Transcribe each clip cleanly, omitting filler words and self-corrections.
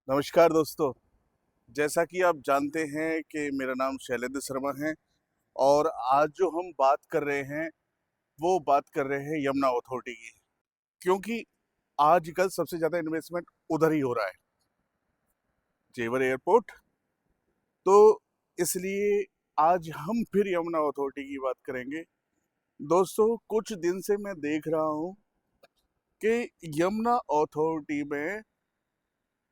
नमस्कार दोस्तों। जैसा कि आप जानते हैं कि मेरा नाम शैलेंद्र शर्मा है और आज जो हम बात कर रहे हैं वो बात कर रहे हैं यमुना अथॉरिटी की। क्योंकि आजकल सबसे ज़्यादा इन्वेस्टमेंट उधर ही हो रहा है, जेवर एयरपोर्ट। तो इसलिए आज हम फिर यमुना अथॉरिटी की बात करेंगे। दोस्तों, कुछ दिन से मैं देख रहा हूँ कि यमुना अथॉरिटी में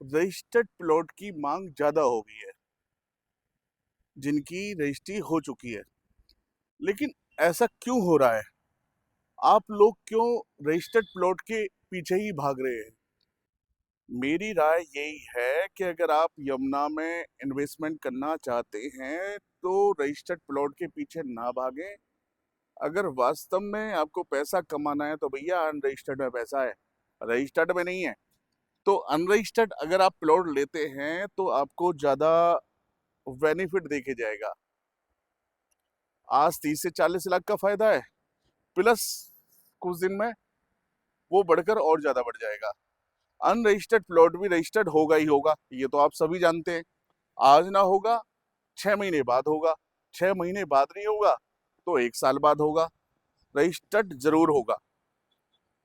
रजिस्टर्ड प्लॉट की मांग ज़्यादा हो गई है, जिनकी रजिस्ट्री हो चुकी है। लेकिन ऐसा क्यों हो रहा है? आप लोग क्यों रजिस्टर्ड प्लॉट के पीछे ही भाग रहे हैं? मेरी राय यही है कि अगर आप यमुना में इन्वेस्टमेंट करना चाहते हैं तो रजिस्टर्ड प्लॉट के पीछे ना भागें। अगर वास्तव में आपको पैसा कमाना है तो भैया अनरजिस्टर्ड में पैसा है, रजिस्टर्ड में नहीं है। तो अनरजिस्टर्ड अगर आप प्लॉट लेते हैं तो आपको ज़्यादा बेनिफिट देके जाएगा। आज 30 से 40 लाख का फायदा है, प्लस कुछ दिन में वो बढ़कर और ज़्यादा बढ़ जाएगा। अनरजिस्टर्ड प्लॉट भी रजिस्टर्ड होगा ही होगा, ये तो आप सभी जानते हैं। आज ना होगा, 6 महीने बाद होगा। 6 महीने बाद नहीं होगा तो 1 साल बाद होगा। रजिस्टर्ड जरूर होगा।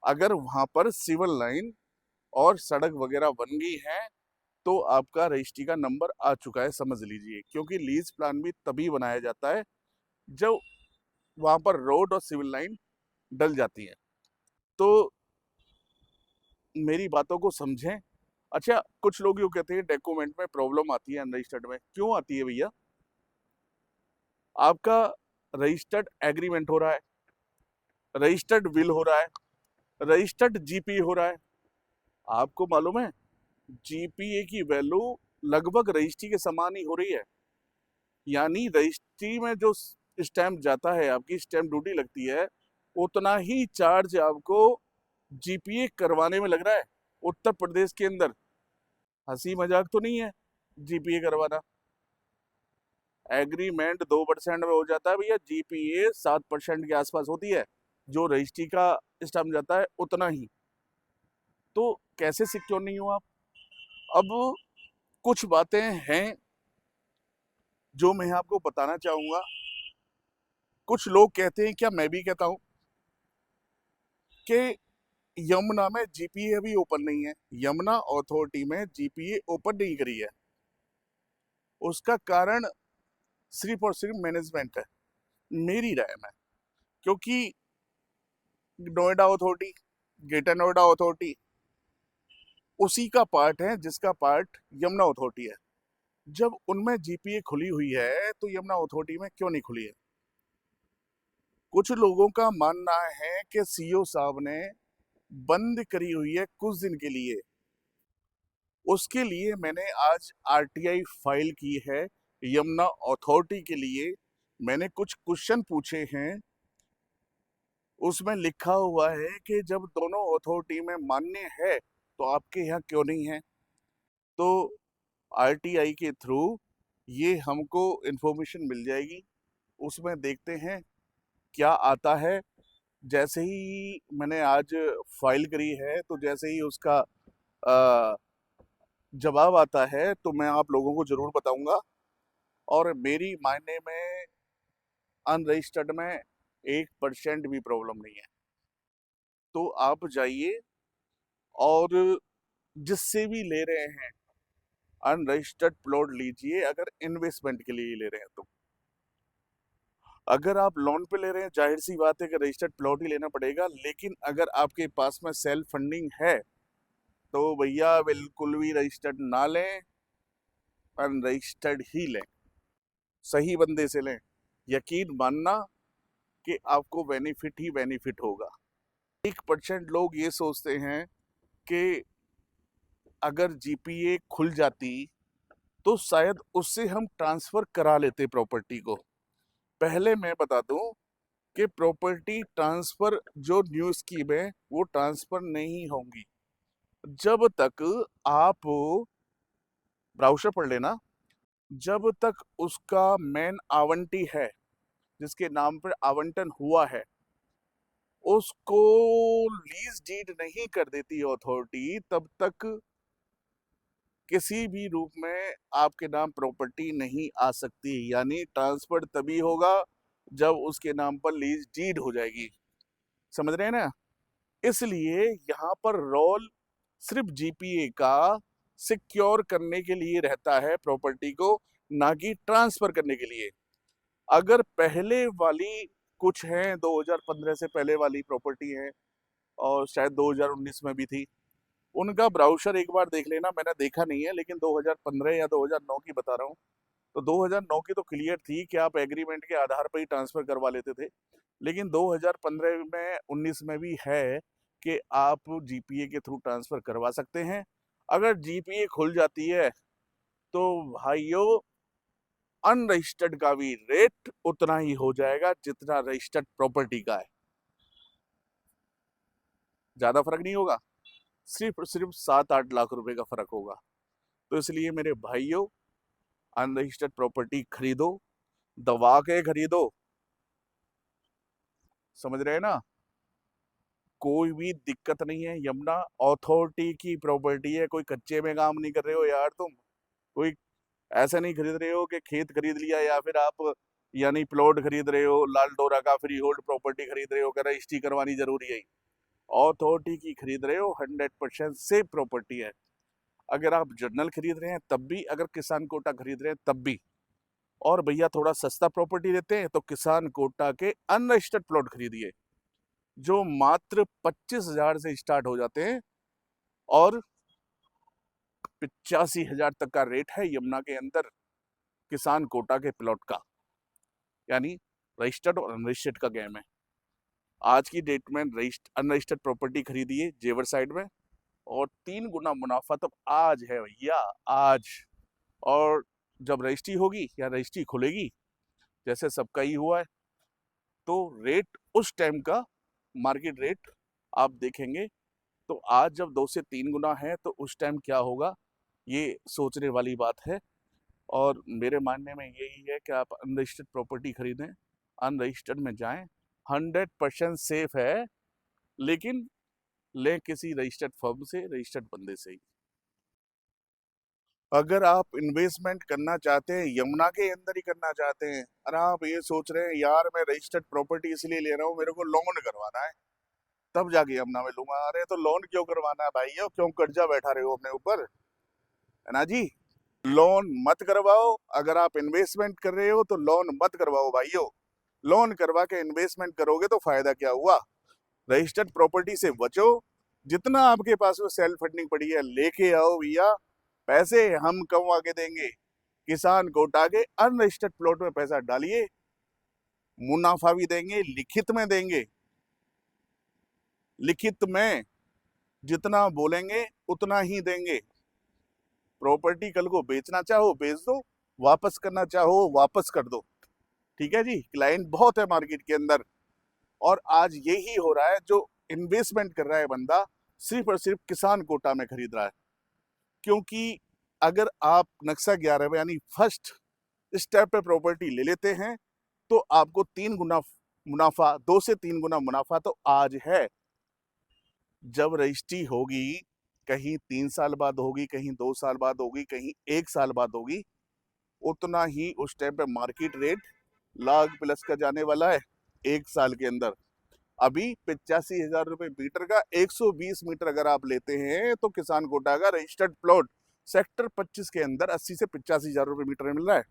अगर वहां पर सिविल लाइन और सड़क वगैरह बन गई है तो आपका रजिस्ट्री का नंबर आ चुका है, समझ लीजिए। क्योंकि लीज प्लान भी तभी बनाया जाता है जब वहां पर रोड और सिविल लाइन डल जाती है। तो मेरी बातों को समझें। अच्छा, कुछ लोग यूँ कहते हैं डॉक्यूमेंट में प्रॉब्लम आती है अनरजिस्टर्ड में। क्यों आती है भैया? आपका रजिस्टर्ड एग्रीमेंट हो रहा है, रजिस्टर्ड विल हो रहा है, रजिस्टर्ड जीपी हो रहा है। आपको मालूम है जीपीए की वैल्यू लगभग रजिस्ट्री के समान ही हो रही है। यानी रजिस्ट्री में जो स्टैंप जाता है, आपकी स्टैंप ड्यूटी लगती है, उतना ही चार्ज आपको जीपीए करवाने में लग रहा है उत्तर प्रदेश के अंदर। हंसी मजाक तो नहीं है जीपीए करवाना। एग्रीमेंट 2% में हो जाता है भैया, जीपीए 7% के आसपास होती है। जो रजिस्ट्री का स्टैम्प जाता है उतना ही। तो कैसे सिक्योर नहीं हो आप? अब कुछ बातें हैं जो मैं आपको बताना चाहूंगा। कुछ लोग कहते हैं, क्या मैं भी कहता हूं, कि यमुना में जीपीए अभी ओपन नहीं है। यमुना अथॉरिटी में जीपीए ओपन नहीं करी है। उसका कारण सिर्फ और सिर्फ मैनेजमेंट है, मेरी राय में। क्योंकि Noida authority, greater Noida authority उसी का पार्ट है जिसका पार्ट यमुना अथॉरिटी है। जब उनमें जीपीए खुली हुई है तो यमुना अथॉरिटी में क्यों नहीं खुली है? कुछ लोगों का मानना है कि सीईओ साहब ने बंद करी हुई है कुछ दिन के लिए। उसके लिए मैंने आज आरटीआई फाइल की है यमुना अथॉरिटी के लिए। मैंने कुछ क्वेश्चन पूछे हैं। उसमें लिखा हुआ है कि जब दोनों अथॉरिटी में मान्य है तो आपके यहाँ क्यों नहीं है? तो आरटीआई के थ्रू ये हमको इन्फॉर्मेशन मिल जाएगी। उसमें देखते हैं क्या आता है। जैसे ही मैंने आज फाइल करी है तो जैसे ही उसका अ, जवाब आता है तो मैं आप लोगों को जरूर बताऊंगा। और मेरी मायने में अनरजिस्टर्ड में 1% भी प्रॉब्लम नहीं है। तो आप जाइए और जिससे भी ले रहे हैं अनरजिस्टर्ड प्लॉट लीजिए, अगर इन्वेस्टमेंट के लिए ले रहे हैं तो। अगर आप लोन पे ले रहे हैं, जाहिर सी बात है कि रजिस्टर्ड प्लॉट ही लेना पड़ेगा। लेकिन अगर आपके पास में सेल्फ फंडिंग है तो भैया बिल्कुल भी रजिस्टर्ड ना लें, अनरजिस्टर्ड ही लें। सही बंदे से लें, यकीन मानना कि आपको बेनिफिट ही बेनिफिट होगा। 1% लोग ये सोचते हैं कि अगर जीपीए खुल जाती तो शायद उससे हम ट्रांसफर करा लेते प्रॉपर्टी को। पहले मैं बता दूं कि प्रॉपर्टी ट्रांसफर जो न्यू स्कीम है वो ट्रांसफर नहीं होंगी जब तक आप ब्राउशर पढ़ लेना। जब तक उसका मेन आवंटी है, जिसके नाम पर आवंटन हुआ है, उसको लीज डीड नहीं कर देती अथॉरिटी, तब तक किसी भी रूप में आपके नाम प्रॉपर्टी नहीं आ सकती, यानी ट्रांसफर तभी होगा जब उसके नाम पर लीज डीड हो जाएगी। समझ रहे हैं ना? इसलिए यहाँ पर रोल सिर्फ जीपीए का सिक्योर करने के लिए रहता है प्रॉपर्टी को, ना कि ट्रांसफर करने के लिए। अगर पहले वाली कुछ हैं 2015 से पहले वाली प्रॉपर्टी है और शायद 2019 में भी थी, उनका ब्राउशर एक बार देख लेना, मैंने देखा नहीं है, लेकिन 2015 या 2009 की बता रहा हूँ। तो 2009 की तो क्लियर थी कि आप एग्रीमेंट के आधार पर ही ट्रांसफर करवा लेते थे, लेकिन 2015 में 19 में भी है कि आप जीपीए के थ्रू ट्रांसफर करवा सकते हैं। अगर जीपीए खुल जाती है तो भाइयों अनरजिस्टर्ड का भी रेट उतना ही हो जाएगा जितना रजिस्टर्ड प्रॉपर्टी का है, ज्यादा फर्क नहीं होगा, सिर्फ 7-8 लाख रुपए का फर्क होगा। तो इसलिए मेरे भाइयों अनरजिस्टर्ड प्रॉपर्टी खरीदो, दबा के खरीदो, समझ रहे हैं ना? कोई भी दिक्कत नहीं है। यमुना अथॉरिटी की प्रॉपर्टी है, कोई कच्चे में काम नहीं कर रहे हो यार तुम। कोई ऐसा नहीं खरीद रहे हो कि खेत खरीद लिया या फिर आप यानी प्लॉट खरीद रहे हो, लाल डोरा का फ्री होल्ड प्रॉपर्टी खरीद रहे हो, कर रजिस्ट्री करवानी जरूरी है। अथॉरिटी की खरीद रहे हो, 100% सेफ प्रॉपर्टी है। अगर आप जर्नल खरीद रहे हैं तब भी, अगर किसान कोटा खरीद रहे हैं तब भी। और भैया थोड़ा सस्ता प्रॉपर्टी लेते हैं तो किसान कोटा के अनरजिस्टर्ड प्लॉट खरीदिए, जो मात्र 25,000 से स्टार्ट हो जाते हैं और 85,000 तक का रेट है यमुना के अंदर किसान कोटा के प्लॉट का। यानी रजिस्टर्ड और अनरजिस्टर्ड का गेम है। आज की डेट में अनरजिस्टर्ड प्रॉपर्टी खरीदिए जेवर साइड में, और 3 गुना मुनाफा तो आज है भैया, आज। और जब रजिस्ट्री होगी या रजिस्ट्री खुलेगी, जैसे सबका ही हुआ है, तो रेट उस टाइम का मार्केट रेट आप देखेंगे। तो आज जब 2 से 3 गुना है तो उस टाइम क्या होगा, ये सोचने वाली बात है। और मेरे मानने में यही है कि आप अनरजिस्टर्ड प्रॉपर्टी खरीदें, अनरजिस्टर्ड में जाएं, 100% सेफ है, लेकिन लें किसी रजिस्टर्ड फर्म से, रजिस्टर्ड बंदे से ही। अगर आप इन्वेस्टमेंट करना चाहते हैं, यमुना के अंदर ही करना चाहते हैं, और आप ये सोच रहे हैं यार मैं रजिस्टर्ड प्रॉपर्टी इसलिए ले रहा हूँ मेरे को लोन करवाना है, तब जाके यमुना में लूंगा। अरे तो लोन क्यों करवाना है भाई, क्यों कर्जा बैठा रहे हो अपने ऊपर, है ना जी? लोन मत करवाओ। अगर आप इन्वेस्टमेंट कर रहे हो तो लोन मत करवाओ भाइयों। लोन करवा के इन्वेस्टमेंट करोगे तो फायदा क्या हुआ? रजिस्टर्ड प्रॉपर्टी से बचो। जितना आपके पास में सेल्फ फंडिंग पड़ी है लेके आओ भैया, पैसे हम कम आके देंगे। किसान कोटा के अनरजिस्टर्ड प्लॉट में पैसा डालिए, मुनाफा भी देंगे, लिखित में देंगे। लिखित में जितना बोलेंगे उतना ही देंगे। प्रॉपर्टी कल को बेचना चाहो बेच दो, वापस करना चाहो वापस कर दो। ठीक है जी? क्लाइंट बहुत है मार्केट के अंदर, और आज यही हो रहा है। जो इन्वेस्टमेंट कर रहा है बंदा, सिर्फ और सिर्फ किसान कोटा में खरीद रहा है। क्योंकि अगर आप नक्शा 11 यानी फर्स्ट स्टेप पे प्रॉपर्टी ले लेते हैं तो आपको 3 गुना मुनाफा, 2 से 3 गुना मुनाफा तो आज है। जब रजिस्ट्री होगी, कहीं 3 साल बाद होगी, कहीं 2 साल बाद होगी, कहीं 1 साल बाद होगी, उतना ही उस टाइम पे मार्केट रेट लाख प्लस का जाने वाला है 1 साल के अंदर। अभी 85,000 रुपए मीटर का 120 मीटर अगर आप लेते हैं तो किसान कोटा का रजिस्टर्ड प्लॉट सेक्टर 25 के अंदर 80 से 85,000 रुपए मीटर में मिल रहा है,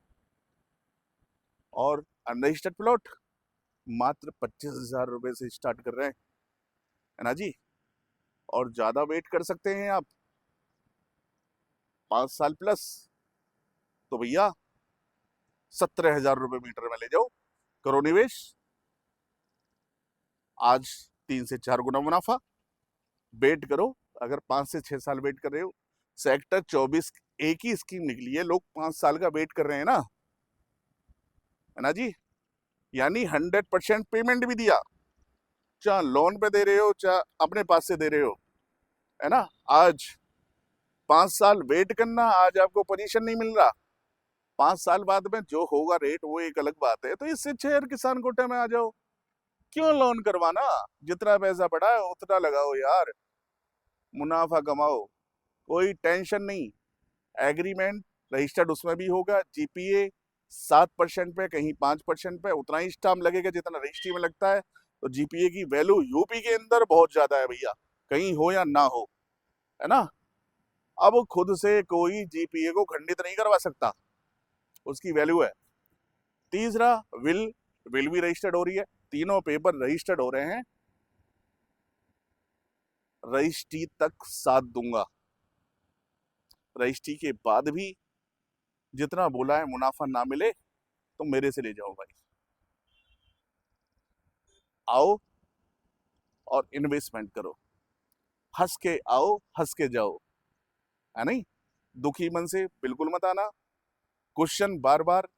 और अनरजिस्टर्ड प्लॉट मात्र 25,000 रुपए से स्टार्ट कर रहे हैं, है ना जी? और ज्यादा वेट कर सकते हैं आप 5 साल प्लस, तो भैया 17,000 रुपए मीटर में ले जाओ, करो निवेश। आज 3 से 4 गुना मुनाफा। वेट करो, अगर 5 से 6 साल वेट कर रहे हो। सेक्टर 24 एक ही स्कीम निकली है, लोग 5 साल का वेट कर रहे हैं ना, है ना जी? यानी 100% पेमेंट भी दिया, चाहे लोन पे दे रहे हो चाहे अपने पास से दे रहे हो, है ना? आज 5 साल वेट करना, आज आपको पोजीशन नहीं मिल रहा, 5 साल बाद में जो होगा रेट वो एक अलग बात है। तो इससे अच्छे यार किसान कोटे में आ जाओ, क्यों लोन करवाना? जितना पैसा पड़ा है उतना लगाओ यार, मुनाफा कमाओ, कोई टेंशन नहीं। एग्रीमेंट रजिस्टर्ड उसमें भी होगा। जीपीए 7% पे, कहीं 5% पे, उतना ही स्टाम्प लगेगा जितना रजिस्ट्री में लगता है। तो जीपीए की वैल्यू यूपी के अंदर बहुत ज्यादा है भैया, कहीं हो या ना हो, है ना। अब खुद से कोई जीपीए को खंडित नहीं करवा सकता, उसकी वैल्यू है। तीसरा, विल विल भी रजिस्टर्ड हो रही है, तीनों पेपर रजिस्टर्ड हो रहे हैं। रजिस्ट्री तक साथ दूंगा, रजिस्ट्री के बाद भी जितना बोला है मुनाफा ना मिले तो मेरे से ले जाओ भाई, आओ और इन्वेस्टमेंट करो, हंस के आओ हंस के जाओ, है नहीं। दुखी मन से बिल्कुल मत आना। क्वेश्चन बार बार,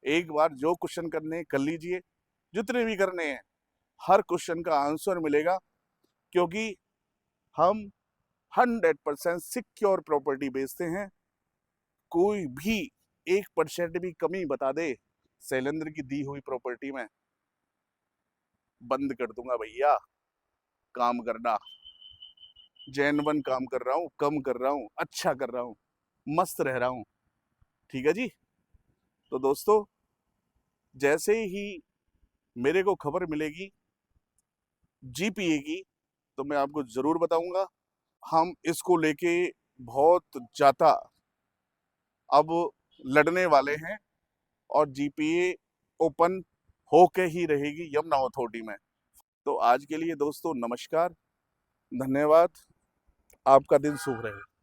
एक बार जो क्वेश्चन करने कर लीजिए, जितने भी करने हैं हर क्वेश्चन का आंसर मिलेगा, क्योंकि हम 100% सिक्योर प्रॉपर्टी बेचते हैं। कोई भी 1% भी कमी बता दे शैलेंद्र की दी हुई प्रॉपर्टी में, बंद कर दूंगा भैया काम करना। जेन्युइन काम कर रहा हूँ, कम कर रहा हूँ, अच्छा कर रहा हूँ, मस्त रह रहा हूँ। ठीक है जी। तो दोस्तों, जैसे ही मेरे को खबर मिलेगी जीपीए की तो मैं आपको जरूर बताऊंगा। हम इसको लेके बहुत ज्यादा अब लड़ने वाले हैं, और जीपीए ओपन होके ही रहेगी यमुना अथॉरिटी में। तो आज के लिए दोस्तों नमस्कार, धन्यवाद, आपका दिन शुभ रहे।